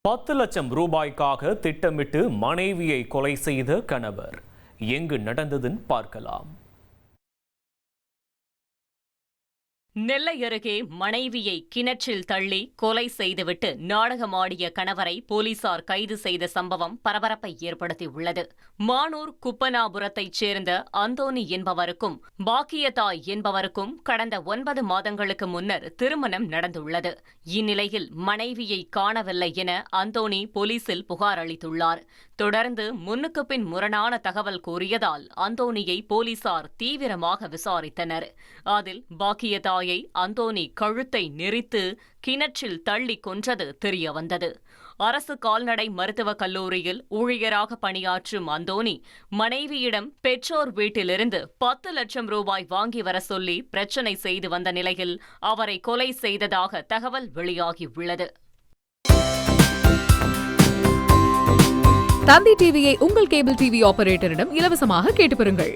10 லட்சம் ரூபாய்க்காக திட்டமிட்டு மனைவியை கொலை செய்த கணவர் எங்கு நடந்ததுன்னு பார்க்கலாம். நெல்லை அருகே மனைவியை கிணற்றில் தள்ளி கொலை செய்துவிட்டு நாடகமாடிய கணவரை போலீசார் கைது செய்த சம்பவம் பரபரப்பை ஏற்படுத்தியுள்ளது. மானூர் குப்பனாபுரத்தைச் சேர்ந்த அந்தோணி என்பவருக்கும் பாக்கியதாய் என்பவருக்கும் கடந்த 9 மாதங்களுக்கு முன்னர் திருமணம் நடந்துள்ளது. இந்நிலையில் மனைவியை காணவில்லை என அந்தோணி போலீசில் புகார் அளித்துள்ளார். தொடர்ந்து முன்னுக்கு பின் முரணான தகவல் கூறியதால் அந்தோணியை போலீசார் தீவிரமாக விசாரித்தனர். அதில் பாக்கியதாய் அந்தோணி கழுத்தை நெரித்து கிணற்றில் தள்ளி கொன்றது தெரியவந்தது. அரசு கால்நடை மருத்துவக் கல்லூரியில் ஊழியராக பணியாற்றும் அந்தோணி மனைவியிடம் பெற்றோர் வீட்டிலிருந்து 10 லட்சம் ரூபாய் வாங்கி வர சொல்லி பிரச்சினை செய்து வந்த நிலையில் அவரை கொலை செய்ததாக தகவல் வெளியாகியுள்ளது. தந்தி டிவியை உங்கள் கேபிள் டிவி ஆபரேட்டரிடம் இலவசமாக கேட்டு பெறுங்கள்.